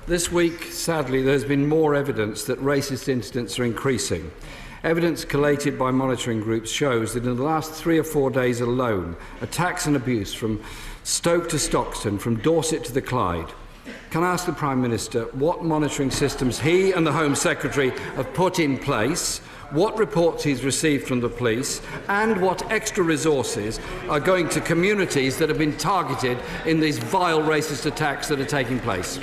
This week, sadly, there has been more evidence that racist incidents are increasing. Evidence collated by monitoring groups shows that in the last 3 or 4 days alone, attacks and abuse from Stoke to Stockton, from Dorset to the Clyde. Can I ask the Prime Minister what monitoring systems he and the Home Secretary have put in place, what reports he's received from the police, and what extra resources are going to communities that have been targeted in these vile racist attacks that are taking place?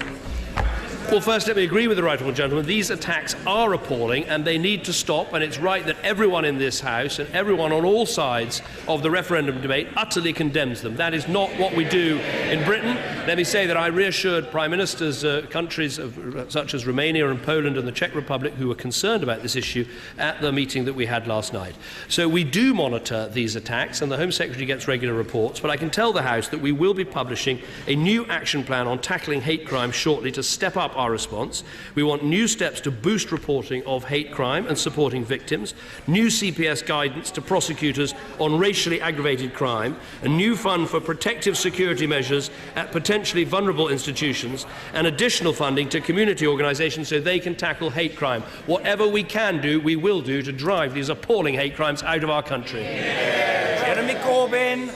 Well, first, let me agree with the right honourable gentleman. These attacks are appalling and they need to stop, and it's right that everyone in this House and everyone on all sides of the referendum debate utterly condemns them. That is not what we do in Britain. Let me say that I reassured Prime Ministers countries such as Romania and Poland and the Czech Republic who were concerned about this issue at the meeting that we had last night. So we do monitor these attacks and the Home Secretary gets regular reports, but I can tell the House that we will be publishing a new action plan on tackling hate crime shortly to step up our response. We want new steps to boost reporting of hate crime and supporting victims, new CPS guidance to prosecutors on racially aggravated crime, a new fund for protective security measures at potentially vulnerable institutions, and additional funding to community organisations so they can tackle hate crime. Whatever we can do, we will do to drive these appalling hate crimes out of our country. Jeremy Corbyn.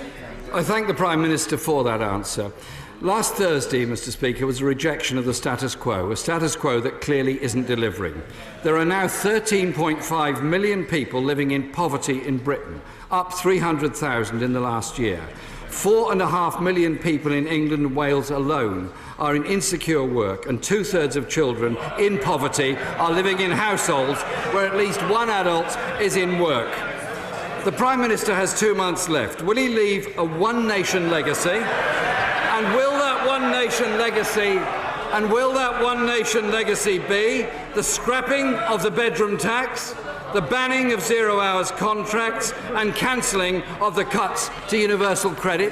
I thank the Prime Minister for that answer. Last Thursday, Mr. Speaker, was a rejection of the status quo, a status quo that clearly isn't delivering. There are now 13.5 million people living in poverty in Britain, up 300,000 in the last year. 4.5 million people in England and Wales alone are in insecure work, and 2/3 of children in poverty are living in households where at least one adult is in work. The Prime Minister has 2 months left. Will he leave a one-nation legacy? And will that one nation legacy be the scrapping of the bedroom tax, the banning of zero-hours contracts, and cancelling of the cuts to universal credit?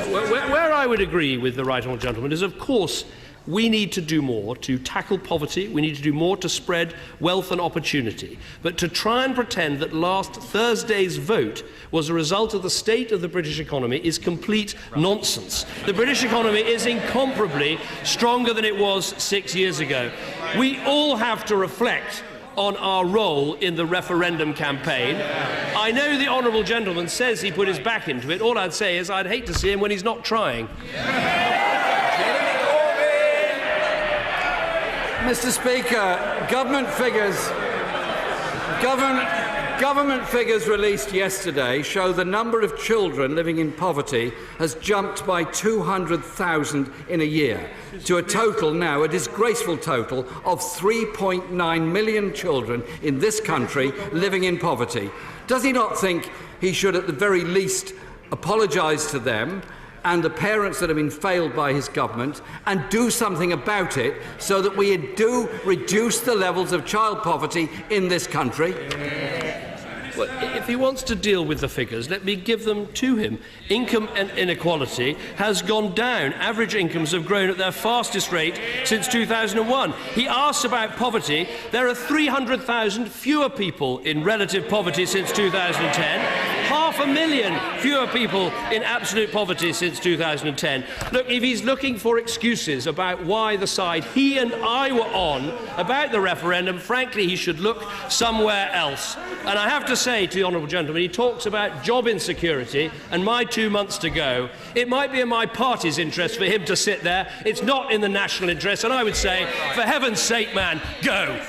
Where I would agree with the right honourable gentleman is, of course, we need to do more to tackle poverty. We need to do more to spread wealth and opportunity. But to try and pretend that last Thursday's vote was a result of the state of the British economy is complete nonsense. The British economy is incomparably stronger than it was 6 years ago. We all have to reflect on our role in the referendum campaign. I know the honourable gentleman says he put his back into it. All I'd say is I'd hate to see him when he's not trying. Mr. Speaker, government figures released yesterday show the number of children living in poverty has jumped by 200,000 in a year, to a total now, a disgraceful total, of 3.9 million children in this country living in poverty. Does he not think he should at the very least apologise to them and the parents that have been failed by his government, and do something about it so that we do reduce the levels of child poverty in this country? Well, if he wants to deal with the figures, let me give them to him. Income and inequality has gone down. Average incomes have grown at their fastest rate since 2001. He asks about poverty. There are 300,000 fewer people in relative poverty since 2010. 500,000 fewer people in absolute poverty since 2010. Look, if he's looking for excuses about why the side he and I were on about the referendum, frankly, he should look somewhere else. And I have to say to the honourable gentleman, he talks about job insecurity and my 2 months to go. It might be in my party's interest for him to sit there. It's not in the national interest. And I would say, for heaven's sake, man, go.